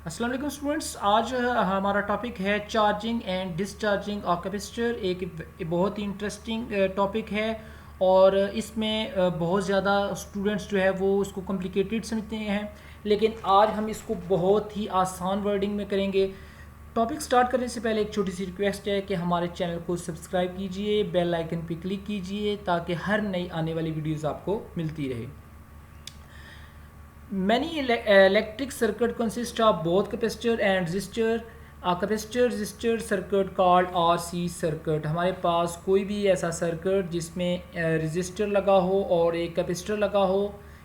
अस्सलाम वालेकुम स्टूडेंट्स। आज हमारा टॉपिक है charging and discharging of capacitor. एक बहुत ही इंटरेस्टिंग टॉपिक है और इसमें बहुत ज़्यादा स्टूडेंट्स जो है वो उसको कॉम्प्लिकेटेड समझते हैं, लेकिन आज हम इसको बहुत ही आसान वर्डिंग में करेंगे। टॉपिक स्टार्ट करने से पहले एक छोटी सी रिक्वेस्ट है कि हमारे चैनल को सब्सक्राइब कीजिए, बेल आइकन पर क्लिक कीजिए ताकि हर नई आने वाली वीडियोज़ आपको मिलती रहे। Many electric circuit consist of both capacitor and resistor. A capacitor resistor circuit called RC circuit. हमारे पास कोई भी ऐसा सर्किट जिसमें रेजिस्टर लगा हो और एक कैपेसिटर लगा हो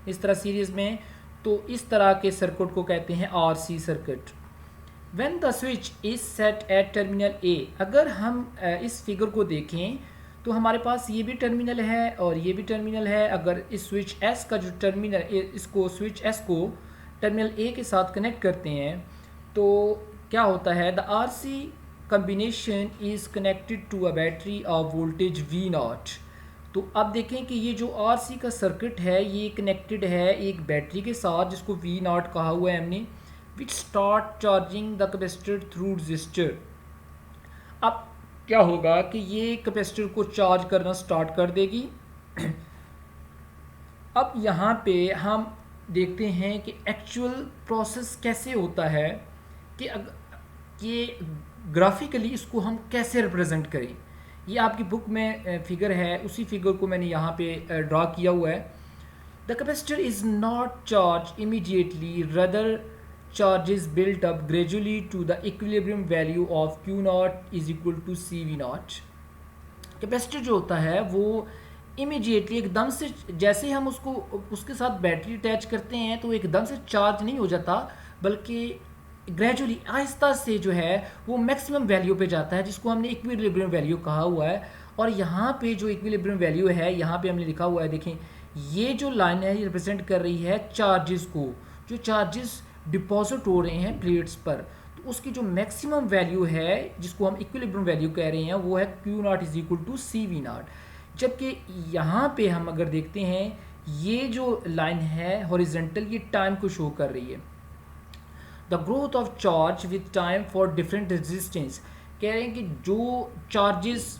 इस तरह सीरीज में, तो इस तरह के सर्किट को कहते हैं RC circuit. When the switch is set at terminal A, अगर हम इस फिगर को देखें तो हमारे पास ये भी टर्मिनल है और ये भी टर्मिनल है। अगर इस स्विच एस का जो टर्मिनल इसको स्विच एस को टर्मिनल ए के साथ कनेक्ट करते हैं तो क्या होता है, the R C combination is connected to a battery of voltage V naught. तो अब देखें कि ये जो आर सी का सर्किट है ये कनेक्टेड है एक बैटरी के साथ जिसको वी नॉट कहा हुआ है हमने, which start charging the capacitor through register. अब क्या होगा कि ये कैपेसिटर को चार्ज करना स्टार्ट कर देगी। अब यहाँ पे हम देखते हैं कि एक्चुअल प्रोसेस कैसे होता है कि ग्राफिकली इसको हम कैसे रिप्रेजेंट करें। ये आपकी बुक में फिगर है, उसी फिगर को मैंने यहाँ पे ड्रा किया हुआ है। The capacitor is not charge immediately, rather charges built up gradually to the equilibrium value of Q naught is equal to CV naught। Capacitor जो होता है वो इमीडिएटली एकदम से, जैसे हम उसके साथ बैटरी अटैच करते हैं तो एकदम से चार्ज नहीं हो जाता, बल्कि ग्रेजुअली आहिस्ता से जो है वो मैक्सिमम वैल्यू पे जाता है जिसको हमने इक्विलिब्रियम वैल्यू कहा हुआ है। और यहाँ पे जो इक्विलिब्रियम वैल्यू है यहाँ पे हमने लिखा हुआ है, देखें ये जो लाइन है ये रिप्रेजेंट कर रही है चार्जेस को, जो चार्जेस डिपॉजिट हो रहे हैं प्लेट्स पर, तो उसकी जो मैक्सिमम वैल्यू है जिसको हम इक्विलिब्रियम वैल्यू कह रहे हैं वो है Q naught is equal to C V naught. जबकि यहाँ पे हम अगर देखते हैं ये जो लाइन है हॉरिजेंटल ये टाइम को शो कर रही है। The growth of charge with time for different resistance, कह रहे हैं कि जो चार्जेस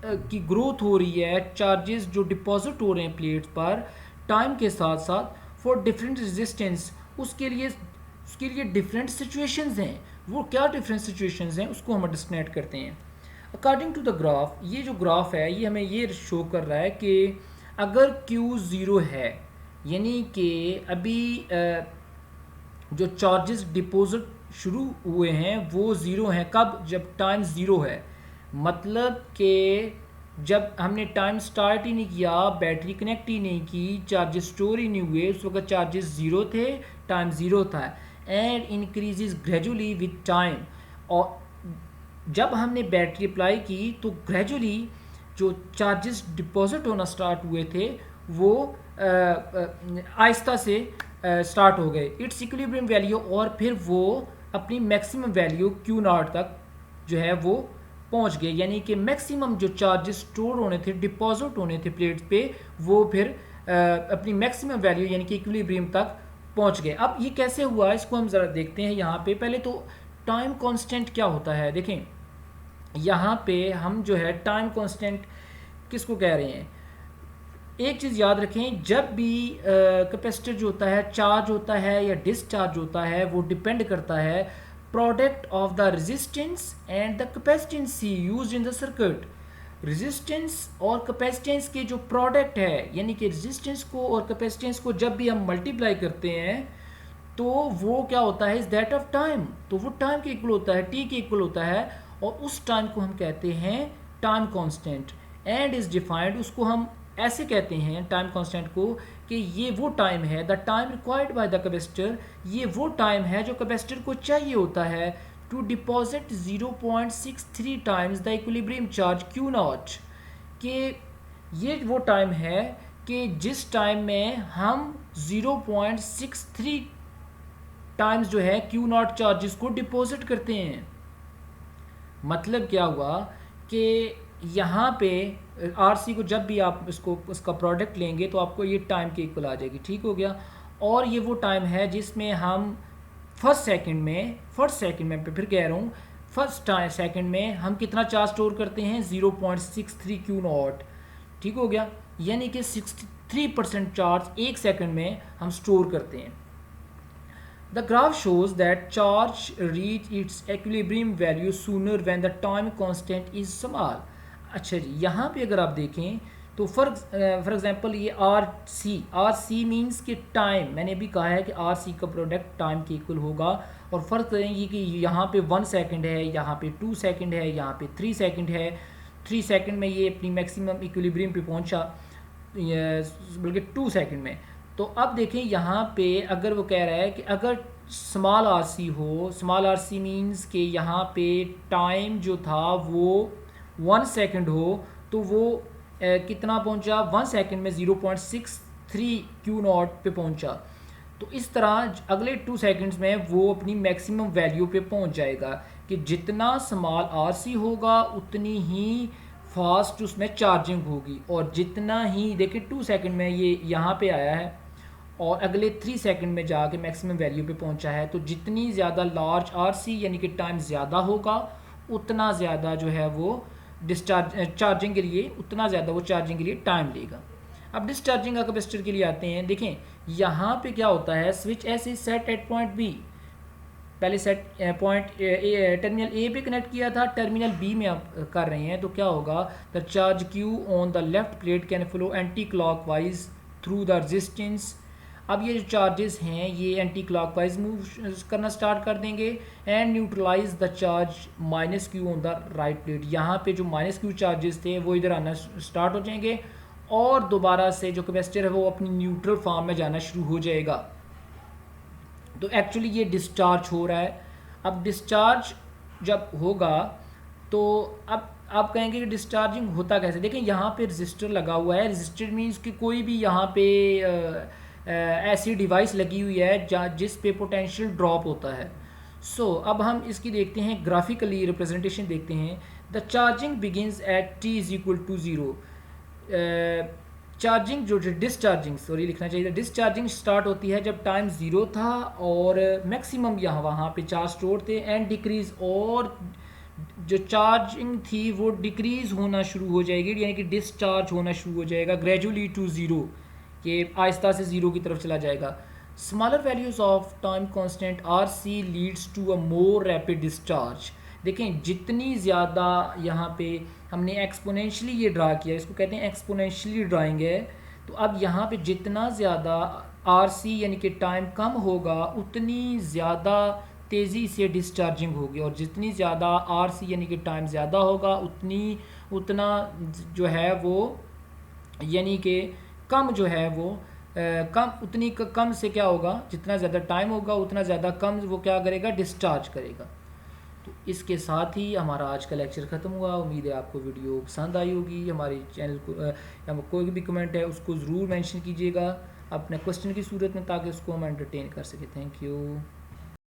की ग्रोथ हो रही है, चार्जेस जो डिपॉजिट हो रहे हैं प्लेट्स पर टाइम के साथ साथ फॉर डिफरेंट रेजिस्टेंस, उसके लिए डिफरेंट सिचुएशंस हैं। वो क्या डिफरेंट सिचुएशंस हैं उसको हम अंडरस्टैंड करते हैं। अकॉर्डिंग टू द ग्राफ, ये जो ग्राफ है ये हमें ये शो कर रहा है कि अगर Q ज़ीरो है, यानी कि अभी जो चार्जेस डिपॉजिट शुरू हुए हैं वो ज़ीरो हैं। कब? जब टाइम ज़ीरो है, मतलब कि जब हमने टाइम स्टार्ट ही नहीं किया, बैटरी कनेक्ट ही नहीं की, चार्जेस स्टोर ही नहीं हुए, उस वक्त चार्जेस ज़ीरो थे, टाइम ज़ीरो था। And increases gradually with time, और जब हमने बैटरी अप्लाई की तो ग्रेजुअली जो चार्जेस डिपॉजिट होना स्टार्ट हुए थे वो आहिस्ता से स्टार्ट हो गए इट्स इक्विलिब्रियम वैल्यू, और फिर वो अपनी मैक्सिमम वैल्यू Q नॉट तक जो है वो पहुंच गए। यानी कि मैक्सिमम जो चार्जेस स्टोर होने थे, डिपॉजिट होने थे प्लेट्स पे, वो फिर अपनी मैक्सिमम वैल्यू यानी कि इक्विलिब्रियम तक पहुंच गए। अब ये कैसे हुआ इसको हम ज़रा देखते हैं। यहाँ पे पहले तो टाइम कांस्टेंट क्या होता है, देखें यहाँ पे हम जो है टाइम कांस्टेंट किसको कह रहे हैं। एक चीज़ याद रखें, जब भी कैपेसिटर जो होता है चार्ज होता है या डिस्चार्ज होता है वो डिपेंड करता है product of the resistance and the capacitancy used in the circuit. Resistance और कैपेसिटेंस के जो प्रोडक्ट है, यानी कि रेजिस्टेंस को और कैपेसिटेंस को जब भी हम मल्टीप्लाई करते हैं तो वो क्या होता है, इज दैट ऑफ टाइम, तो वो टाइम के इक्वल होता है, टी के इक्वल होता है, और उस टाइम को हम कहते हैं time constant. And is defined, उसको हम ऐसे कहते हैं टाइम कांस्टेंट को कि ये वो टाइम है, the time required by the capacitor, ये वो टाइम है जो कैपेसिटर को चाहिए होता है to deposit 0.63 times the equilibrium charge Q naught, कि ये वो टाइम है कि जिस टाइम में हम 0.63 टाइम्स जो है Q नॉट चार्जेस को डिपॉजिट करते हैं। मतलब क्या हुआ कि यहाँ पे RC को जब भी आप इसका प्रोडक्ट लेंगे तो आपको ये टाइम के इक्वल आ जाएगी, ठीक हो गया। और ये वो टाइम है जिसमें हम फर्स्ट सेकंड में फिर कह रहा हूँ, फर्स्ट सेकंड में हम कितना चार्ज स्टोर करते हैं 0.63 क्यू नॉट, ठीक हो गया, यानी कि 63% चार्ज एक सेकंड में हम स्टोर करते हैं। The graph shows that charge reach its equilibrium value sooner when the time constant is small। अच्छा जी, यहाँ पे अगर आप देखें तो फॉर एग्जांपल ये आर सी मीन्स कि टाइम, मैंने भी कहा है कि आर सी का प्रोडक्ट टाइम के इक्वल होगा, और फ़र्क करेंगे कि यहाँ पे 1 सेकंड है, यहाँ पे 2 सेकंड है, यहाँ पे 3 सेकंड है। 3 सेकंड में ये अपनी मैक्सिमम इक्विलिब्रियम पे पहुँचा, बल्कि 2 सेकंड में। तो अब देखें यहाँ पे अगर वो कह रहा है कि अगर स्मॉल आर सी हो, स्मॉल आर सी मीन्स कि यहाँ पे टाइम जो था वो 1 सेकंड हो, तो वो कितना पहुँचा 1 सेकंड में 0.63 क्यू नॉट पे पहुँचा। तो इस तरह अगले 2 सेकंड्स में वो अपनी मैक्सिमम वैल्यू पे पहुँच जाएगा कि जितना स्मॉल आर सी होगा उतनी ही फास्ट उसमें चार्जिंग होगी, और जितना ही देखिए 2 सेकंड में ये यहाँ पे आया है और अगले 3 सेकंड में जाके मैक्सिमम वैल्यू पे पहुंचा है। तो जितनी ज़्यादा लार्ज आरसी यानी कि टाइम ज़्यादा होगा, उतना ज़्यादा जो है वो चार्जिंग के लिए, उतना ज़्यादा वो चार्जिंग के लिए टाइम लेगा। अब डिस्चार्जिंग कैपेसिटर के लिए आते हैं। देखें यहाँ पे क्या होता है, switch S is set at point B, पहले सेट पॉइंट टर्मिनल ए पे कनेक्ट किया था, टर्मिनल बी में आप कर रहे हैं, तो क्या होगा, the charge Q on the left plate can flow anticlockwise through the resistance. अब ये जो चार्जेस हैं ये एंटी क्लॉकवाइज मूव करना स्टार्ट कर देंगे, and neutralise the charge minus Q on the right plate. यहाँ पे जो माइनस क्यू चार्जेस थे वो इधर आना स्टार्ट हो जाएंगे, और दोबारा से जो कैपेसिटर है वो अपनी न्यूट्रल फॉर्म में जाना शुरू हो जाएगा। तो एक्चुअली ये डिस्चार्ज हो रहा है। अब डिस्चार्ज जब होगा तो अब आप कहेंगे कि डिस्चार्जिंग होता कैसे। देखें यहाँ पे रजिस्टर लगा हुआ है, रजिस्टर मीन्स कि कोई भी यहाँ पे ऐसी डिवाइस लगी हुई है जिस पे पोटेंशियल ड्रॉप होता है। सो अब हम इसकी देखते हैं ग्राफिकली रिप्रेजेंटेशन देखते हैं। The charging begins at t is equal to 0। Charging जो डिस्चार्जिंग सॉरी लिखना चाहिए, डिस्चार्जिंग स्टार्ट होती है जब टाइम 0 था और मैक्सिमम यहाँ वहाँ पे चार्ज स्टोर थे, एंड डिक्रीज, और जो चार्जिंग थी वो डिक्रीज होना शुरू हो जाएगी, यानी कि डिस्चार्ज होना शुरू हो जाएगा ग्रेजुअली टू 0, कि आहिस्ता से 0 की तरफ चला जाएगा। Smaller values of time constant R C leads to a more rapid discharge. देखें जितनी ज़्यादा यहाँ पे हमने एक्सपोनेंशियली ये ड्रा किया, इसको कहते हैं एक्सपोनेंशियली ड्राइंग है। तो अब यहाँ पे जितना ज़्यादा आर सी यानी कि टाइम कम होगा उतनी ज़्यादा तेज़ी से डिस्चार्जिंग होगी, और जितनी ज़्यादा आर सी यानी कि टाइम ज़्यादा होगा उतना जो है वो यानी कि कम जो है वो उतनी कम से क्या होगा, जितना ज़्यादा टाइम होगा उतना ज़्यादा कम वो क्या करेगा, डिस्चार्ज करेगा। तो इसके साथ ही हमारा आज का लेक्चर ख़त्म हुआ। उम्मीद है आपको वीडियो पसंद आई होगी। हमारे चैनल को या कोई भी कमेंट है उसको ज़रूर मेंशन कीजिएगा अपने क्वेश्चन की सूरत में, ताकि उसको हम एंटरटेन कर सकें। Thank you.